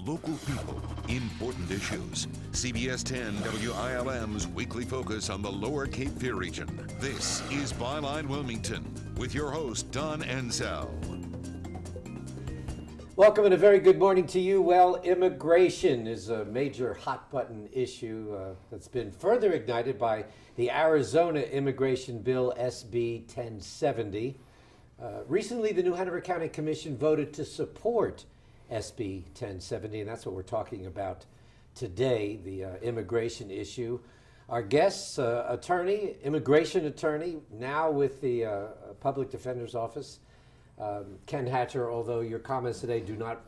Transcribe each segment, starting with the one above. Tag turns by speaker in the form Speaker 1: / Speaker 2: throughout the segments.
Speaker 1: local people, important issues. CBS 10 WILM's weekly focus on the Lower Cape Fear region. This is Byline Wilmington with your host, Don Ansell.
Speaker 2: Welcome and a very good morning to you. Well, immigration is a major hot button issue that's been further ignited by the Arizona immigration bill, SB 1070. Recently, the New Hanover County Commission voted to support SB 1070, and that's what we're talking about today, the immigration issue. Our guest, immigration attorney, now with the Public Defender's Office, Ken Hatcher, although your comments today do not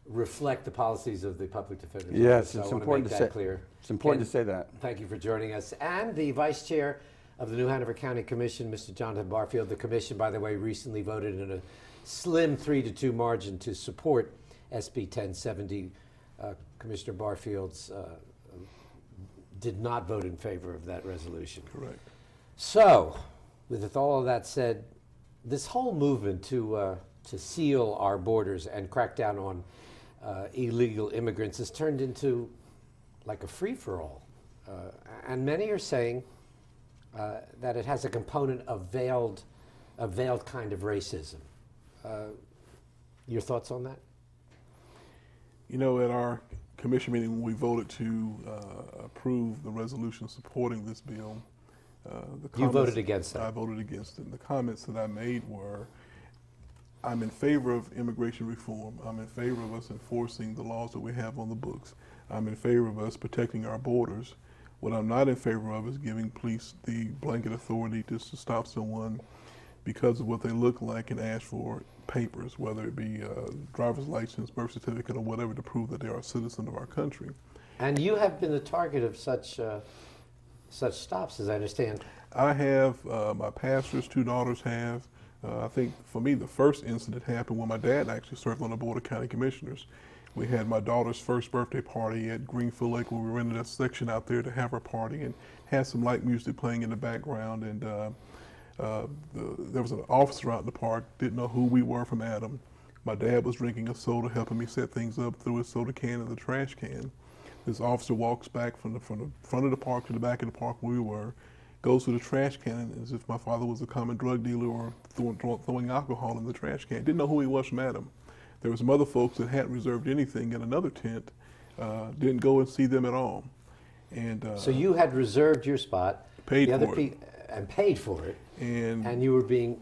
Speaker 2: reflect the policies of the Public Defender's Office.
Speaker 3: Yes,
Speaker 2: so
Speaker 3: it's
Speaker 2: I want
Speaker 3: important
Speaker 2: to make
Speaker 3: to
Speaker 2: that
Speaker 3: say.
Speaker 2: clear.
Speaker 3: It's important
Speaker 2: Ken,
Speaker 3: to say that.
Speaker 2: Thank you for joining us. And the Vice Chair of the New Hanover County Commission, Mr. Jonathan Barfield. The Commission, by the way, recently voted in a slim 3-2 margin to support SB 1070. Commissioner Barfield's did not vote in favor of that resolution.
Speaker 4: Correct.
Speaker 2: So, with all of that said, this whole movement to seal our borders and crack down on illegal immigrants has turned into like a free-for-all. And many are saying that it has a component of veiled kind of racism. Your thoughts on that?
Speaker 4: You know, at our commission meeting, when we voted to approve the resolution supporting this bill,
Speaker 2: You voted against that.
Speaker 4: I voted against it. And the comments that I made were, I'm in favor of immigration reform. I'm in favor of us enforcing the laws that we have on the books. I'm in favor of us protecting our borders. What I'm not in favor of is giving police the blanket authority just to stop someone because of what they look like and ask for papers, whether it be driver's license, birth certificate, or whatever, to prove that they are a citizen of our country.
Speaker 2: And you have been the target of such stops, as I understand.
Speaker 4: I have, my pastor's 2 daughters have. I think for me, the first incident happened when my dad actually served on the Board of County Commissioners. We had my daughter's first birthday party at Greenfield Lake, where we rented a section out there to have her party and had some light music playing in the background. And there was an officer out in the park, didn't know who we were from Adam. My dad was drinking a soda, helping me set things up, threw his soda can in the trash can. This officer walks back from the front of the park to the back of the park where we were, goes to the trash can as if my father was a common drug dealer or throwing alcohol in the trash can. Didn't know who he was from Adam. There were some other folks that hadn't reserved anything in another tent, didn't go and see them at all. And
Speaker 2: So you had reserved your spot.
Speaker 4: Paid for it.
Speaker 2: And paid for it.
Speaker 4: And
Speaker 2: you were being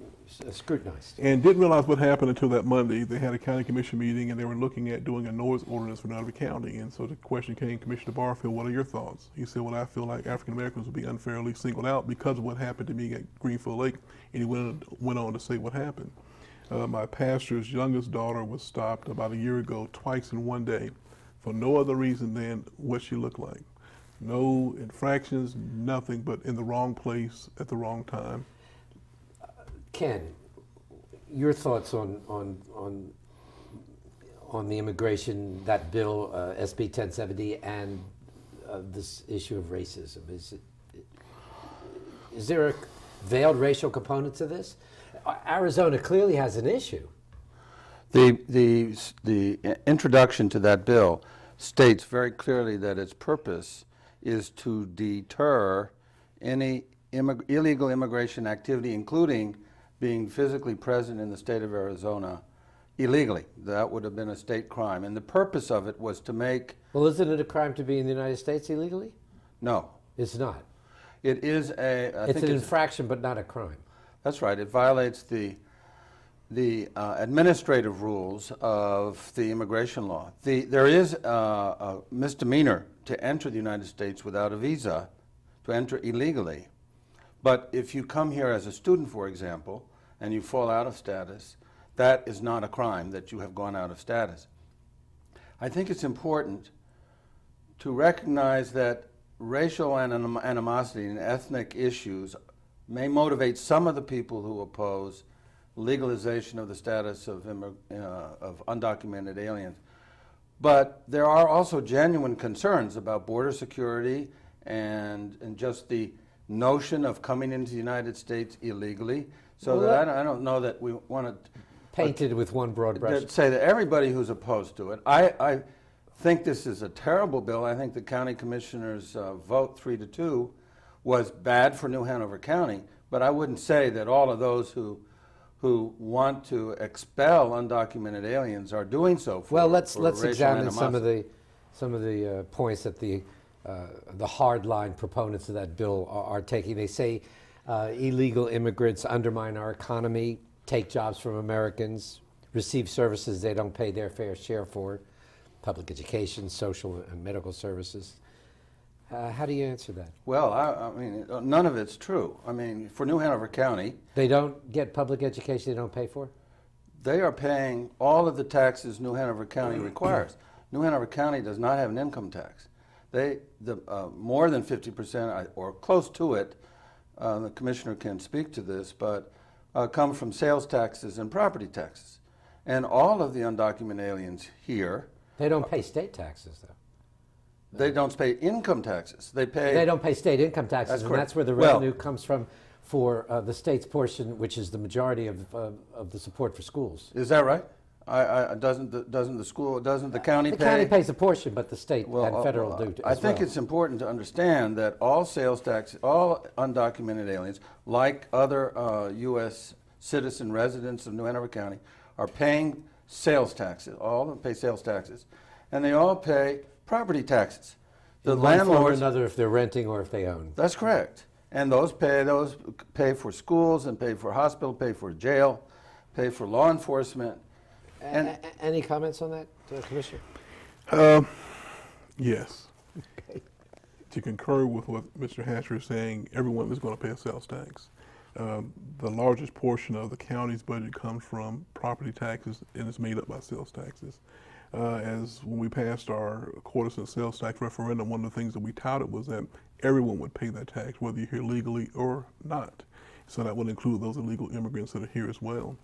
Speaker 2: scrutinized.
Speaker 4: And didn't realize what happened until that Monday. They had a county commission meeting and they were looking at doing a noise ordinance for Hanover County. And so the question came, Commissioner Barfield, what are your thoughts? He said, well, I feel like African Americans will be unfairly singled out because of what happened to me at Greenfield Lake. And he went on to say what happened. My pastor's youngest daughter was stopped about a year ago twice in one day for no other reason than what she looked like. No infractions, nothing, but in the wrong place at the wrong time.
Speaker 2: Ken, your thoughts on the immigration, that bill, SB 1070, and this issue of racism. Is there a veiled racial component to this? Arizona clearly has an issue.
Speaker 3: The introduction to that bill states very clearly that its purpose is to deter any illegal immigration activity, including being physically present in the state of Arizona illegally. That would have been a state crime. And the purpose of it was to make...
Speaker 2: Well, isn't it a crime to be in the United States illegally?
Speaker 3: No.
Speaker 2: It's not.
Speaker 3: It is
Speaker 2: it's an infraction, but not a crime.
Speaker 3: That's right. It violates the administrative rules of the immigration law. There is a misdemeanor to enter the United States without a visa, to enter illegally. But if you come here as a student, for example, and you fall out of status, that is not a crime that you have gone out of status. I think it's important to recognize that racial animosity and ethnic issues may motivate some of the people who oppose legalization of the status of undocumented aliens. But there are also genuine concerns about border security and just the notion of coming into the United States illegally. So well, that I don't know that we want to
Speaker 2: painted with one broad brush.
Speaker 3: Say that everybody who's opposed to it. I think this is a terrible bill. I think the county commissioners' vote 3-2 was bad for New Hanover County, but I wouldn't say that all of those who want to expel undocumented aliens are doing so for
Speaker 2: Well, let's
Speaker 3: racial
Speaker 2: examine some of
Speaker 3: animosity.
Speaker 2: the points that the hardline proponents of that bill are taking. They say illegal immigrants undermine our economy, take jobs from Americans, receive services they don't pay their fair share for, public education, social and medical services. How do you answer that?
Speaker 3: Well, I mean, none of it's true. I mean, for New Hanover County,
Speaker 2: They don't get public education they don't pay for?
Speaker 3: they are paying all of the taxes New Hanover County requires. New Hanover County does not have an income tax. More than 50%, or close to it, the commissioner can speak to this, but come from sales taxes and property taxes. And all of the undocumented aliens here,
Speaker 2: They don't pay state taxes, though.
Speaker 3: they don't pay income taxes. They
Speaker 2: They don't pay state income taxes,
Speaker 3: That's
Speaker 2: and
Speaker 3: correct.
Speaker 2: that's where the
Speaker 3: Well-
Speaker 2: revenue comes from for the state's portion, which is the majority of the support for schools.
Speaker 3: Is that right? Doesn't the county
Speaker 2: The
Speaker 3: pay?
Speaker 2: county pays a portion, but the state
Speaker 3: Well,
Speaker 2: and federal do
Speaker 3: I
Speaker 2: as
Speaker 3: think
Speaker 2: well.
Speaker 3: it's important to understand that all sales tax, all undocumented aliens, like other U.S. citizen residents of New Hanover County, are paying sales taxes. All of them pay sales taxes, and they all pay property taxes. The
Speaker 2: In one form or
Speaker 3: landlords.
Speaker 2: another, if they're renting or if they own.
Speaker 3: That's correct, and those pay for schools and pay for hospital, pay for jail, pay for law enforcement. And
Speaker 2: Any comments on that, Commissioner?
Speaker 4: Yes. To concur with what Mr. Hatcher is saying, everyone is going to pay a sales tax. The largest portion of the county's budget comes from property taxes, and it's made up by sales taxes. As when we passed our quarter-cent sales tax referendum, one of the things that we touted was that everyone would pay that tax, whether you're here legally or not. So that would include those illegal immigrants that are here as well.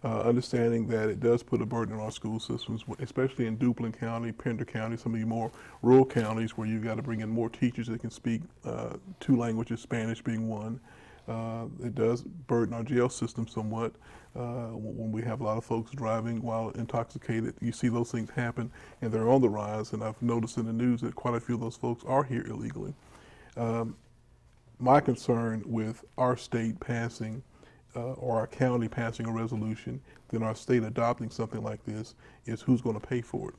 Speaker 4: Understanding that it does put a burden on our school systems, especially in Duplin County, Pender County, some of the more rural counties where you've got to bring in more teachers that can speak two languages, Spanish being one. It does burden our jail system somewhat. When we have a lot of folks driving while intoxicated, you see those things happen, and they're on the rise, and I've noticed in the news that quite a few of those folks are here illegally. My concern with our state passing or our county passing a resolution, then our state adopting something like this, is who's going to pay for it.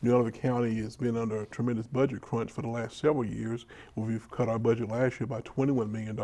Speaker 4: New Hanover County has been under a tremendous budget crunch for the last several years. We've cut our budget last year by $21 million.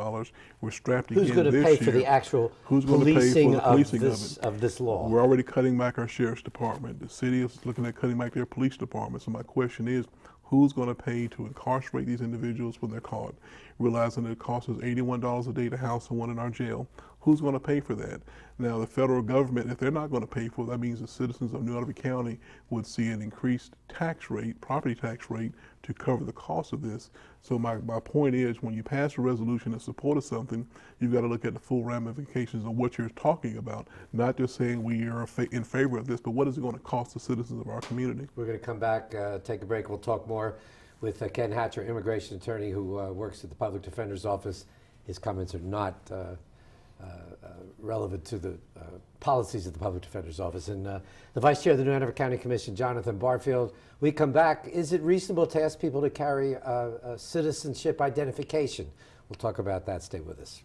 Speaker 4: We're strapped again
Speaker 2: Who's
Speaker 4: this year.
Speaker 2: going to pay for the actual
Speaker 4: Who's going to pay for
Speaker 2: policing,
Speaker 4: the policing
Speaker 2: of this law?
Speaker 4: We're already cutting back our sheriff's department. The city is looking at cutting back their police department. So my question is, who's going to pay to incarcerate these individuals when they're caught? Realizing that it costs us $81 a day to house someone in our jail. Who's going to pay for that? Now, the federal government, if they're not going to pay for it, that means the citizens of New Hanover County would see an increased tax rate, property tax rate, to cover the cost of this. So my point is, when you pass a resolution in support of something, you've got to look at the full ramifications of what you're talking about, not just saying we are in favor of this, but what is it going to cost the citizens of our community?
Speaker 2: We're going to come back, take a break. We'll talk more with Ken Hatcher, immigration attorney who works at the Public Defender's Office. His comments are not relevant to the policies of the Public Defender's Office. And the Vice Chair of the New Hanover County Commission, Jonathan Barfield. We come back. Is it reasonable to ask people to carry citizenship identification? We'll talk about that. Stay with us.